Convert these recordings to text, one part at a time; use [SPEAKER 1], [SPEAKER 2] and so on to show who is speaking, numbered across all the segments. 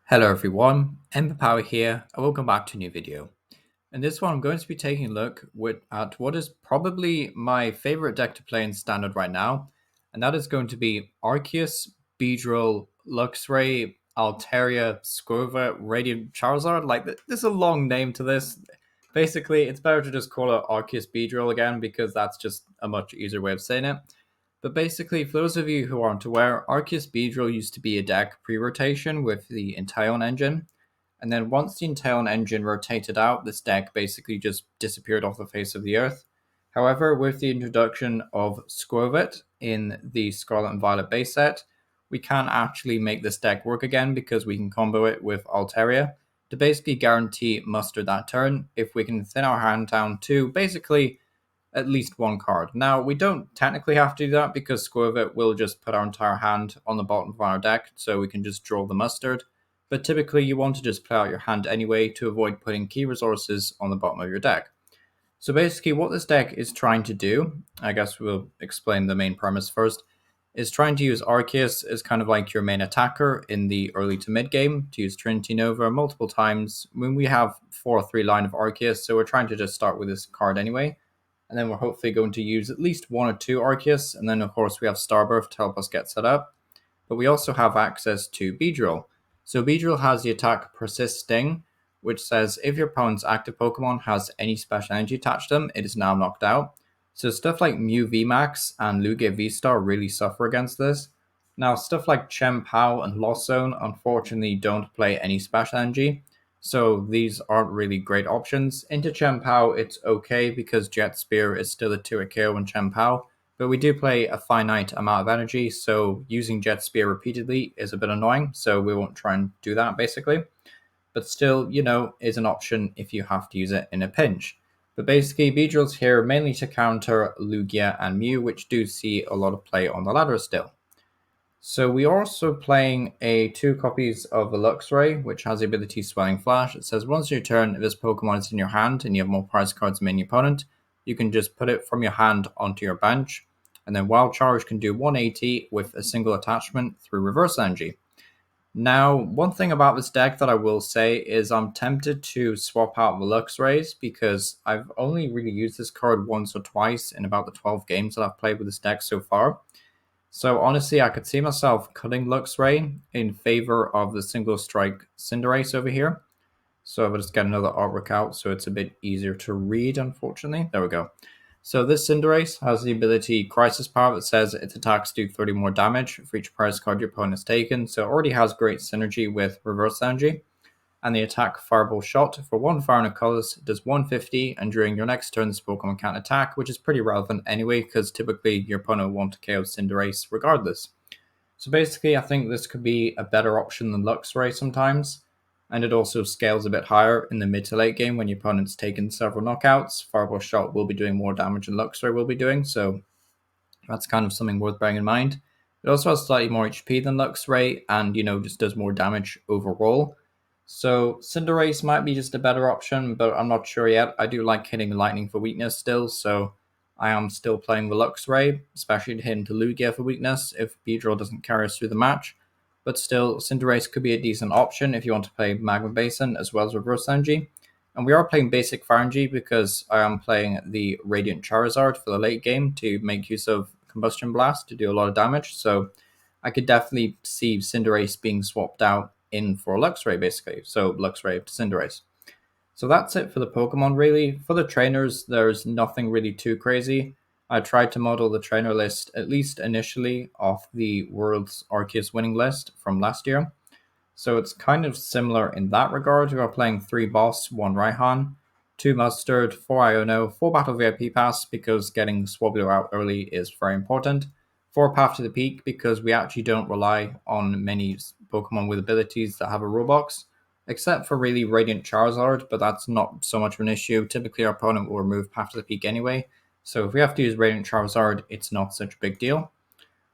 [SPEAKER 1] Hello everyone, Power here, and welcome back to a new video. In this one, I'm going to be taking a look at what is probably my favorite deck to play in Standard right now, and that is going to be Arceus, Beedrill, Luxray, Altaria, Skwovet, Radiant Charizard. There's a long name to this. Basically, it's better to just call it Arceus Beedrill again because that's just a much easier way of saying it. But basically, for those of you who aren't aware, Arceus Beedrill used to be a deck pre-rotation with the Inteleon engine. And then once the Inteleon engine rotated out, this deck basically just disappeared off the face of the earth. However, with the introduction of Skwovet in the Scarlet and Violet base set, we can actually make this deck work again because we can combo it with Altaria to basically guarantee muster that turn if we can thin our hand down to basically at least one card. Now, we don't technically have to do that because Skwovet will just put our entire hand on the bottom of our deck, so we can just draw the mustard. But typically, you want to just play out your hand anyway to avoid putting key resources on the bottom of your deck. So basically, what this deck is trying to do, I guess we'll explain the main premise first, is trying to use Arceus as kind of like your main attacker in the early to mid game, to use Trinity Nova multiple times when we have 4-3 line of Arceus, so we're trying to just start with this card anyway. And then we're hopefully going to use at least one or two Arceus, and then of course we have Starbirth to help us get set up. But we also have access to Beedrill. So Beedrill has the attack Persist Sting, which says if your opponent's active Pokemon has any special energy attached to them, it is now knocked out. So stuff like Mew VMAX and Lugia V-Star really suffer against this. Now stuff like Chem PAL and Lost Zone unfortunately don't play any special energy, so these aren't really great options. Into Chem PAL, it's okay because Jet Spear is still a 2-hit KO in Chem PAL, but we do play a finite amount of energy, so using Jet Spear repeatedly is a bit annoying, so we won't try and do that basically. But still, is an option if you have to use it in a pinch. But basically, Beedrill's here mainly to counter Lugia and Mew, which do see a lot of play on the ladder still. So we are also playing 2 copies of the Luxray, which has the ability Swelling Flash. It says once your turn, if this Pokemon is in your hand and you have more prize cards than any opponent, you can just put it from your hand onto your bench. And then Wild Charge can do 180 with a single attachment through Reverse Energy. Now, one thing about this deck that I will say is I'm tempted to swap out the Luxrays because I've only really used this card once or twice in about the 12 games that I've played with this deck so far. So honestly, I could see myself cutting Luxray in favor of the single strike Cinderace over here. So I'll just get another artwork out so it's a bit easier to read, unfortunately. There we go. So this Cinderace has the ability Crisis Power that says its attacks do 30 more damage for each prize card your opponent has taken. So it already has great synergy with Reverse Energy. And the attack Fireball Shot for 1 fire and colors does 150, and during your next turn this Pokemon can't attack, which is pretty relevant anyway because typically your opponent will want to KO Cinderace regardless. So basically I think this could be a better option than Luxray sometimes, and it also scales a bit higher in the mid to late game when your opponent's taken several knockouts. Fireball Shot will be doing more damage than Luxray will be doing, so that's kind of something worth bearing in mind. It also has slightly more HP than Luxray and just does more damage overall. So Cinderace might be just a better option, but I'm not sure yet. I do like hitting Lightning for weakness still, so I am still playing the Luxray, especially to hit into Lugia for weakness if Beedrill doesn't carry us through the match. But still, Cinderace could be a decent option if you want to play Magma Basin as well as Reverse Energy. And we are playing basic Fire Energy because I am playing the Radiant Charizard for the late game to make use of Combustion Blast to do a lot of damage. So I could definitely see Cinderace being swapped out in for Luxray basically. So Luxray to Cinderace. So that's it for the Pokemon really. For the trainers, there's nothing really too crazy. I tried to model the trainer list, at least initially, off the World's Arceus winning list from last year. So it's kind of similar in that regard. We are playing 3 Boss, 1 Raihan, 2 Mustard, 4 Iono, 4 Battle VIP Pass because getting Swablu out early is very important, 4 Path to the Peak because we actually don't rely on many Pokemon with abilities that have a Roblox, except for really Radiant Charizard, but that's not so much of an issue. Typically our opponent will remove Path to the Peak anyway, so if we have to use Radiant Charizard, it's not such a big deal.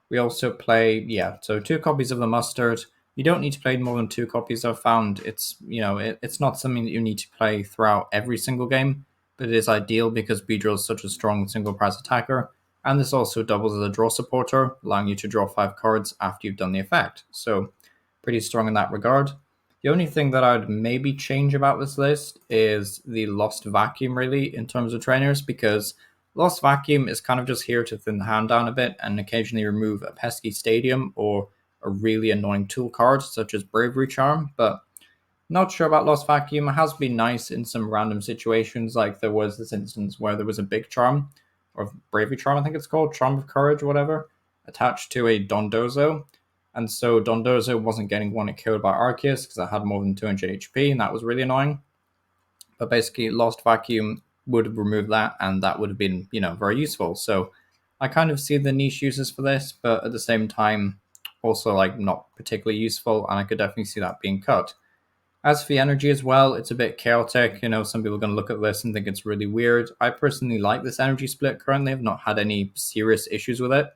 [SPEAKER 1] We also play, so 2 copies of the Mustard. You don't need to play more than 2 copies I've found. It's, it's not something that you need to play throughout every single game, but it is ideal because Beedrill is such a strong single prize attacker, and this also doubles as a draw supporter, allowing you to draw 5 cards after you've done the effect. So pretty strong in that regard. The only thing that I'd maybe change about this list is the Lost Vacuum, really, in terms of trainers, because Lost Vacuum is kind of just here to thin the hand down a bit and occasionally remove a pesky stadium or a really annoying tool card, such as Bravery Charm, but not sure about Lost Vacuum. It has been nice in some random situations, like there was this instance where there was a big charm, or Bravery Charm, I think it's called, Charm of Courage or whatever, attached to a Dondozo. And so Dondozo wasn't getting one killed by Arceus because I had more than 200 HP, and that was really annoying. But basically, Lost Vacuum would have removed that, and that would have been, very useful. So I kind of see the niche uses for this, but at the same time, also like not particularly useful, and I could definitely see that being cut. As for the energy as well, it's a bit chaotic. Some people are going to look at this and think it's really weird. I personally like this energy split currently. I've not had any serious issues with it.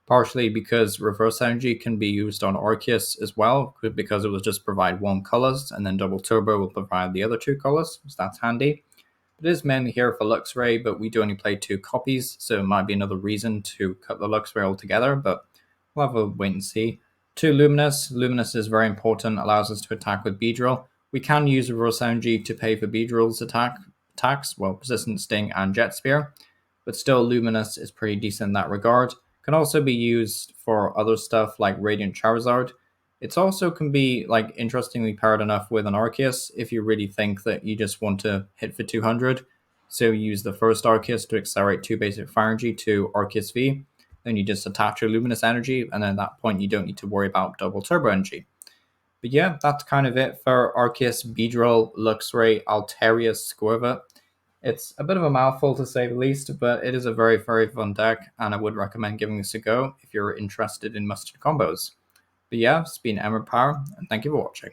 [SPEAKER 1] Partially because reverse energy can be used on Arceus as well, because it will just provide one colors, and then double turbo will provide the other two colors, so that's handy. It is mainly here for Luxray, but we do only play 2 copies, so it might be another reason to cut the Luxray altogether, but we'll have a wait and see. 2 Luminous. Luminous is very important, allows us to attack with Beedrill. We can use reverse energy to pay for Beedrill's attacks, well, Persistent Sting and Jet Spear, but still Luminous is pretty decent in that regard. Can also be used for other stuff like Radiant Charizard. It also can be interestingly paired enough with an Arceus if you really think that you just want to hit for 200. So you use the first Arceus to accelerate 2 basic fire energy to Arceus V. Then you just attach your Luminous Energy, and then at that point you don't need to worry about double turbo energy. But yeah, that's kind of it for Arceus, Beedrill, Luxray, Altaria, Skwovet. It's a bit of a mouthful to say the least, but it is a very, very fun deck, and I would recommend giving this a go if you're interested in mustard combos. But yeah, it's been Emma Power, and thank you for watching.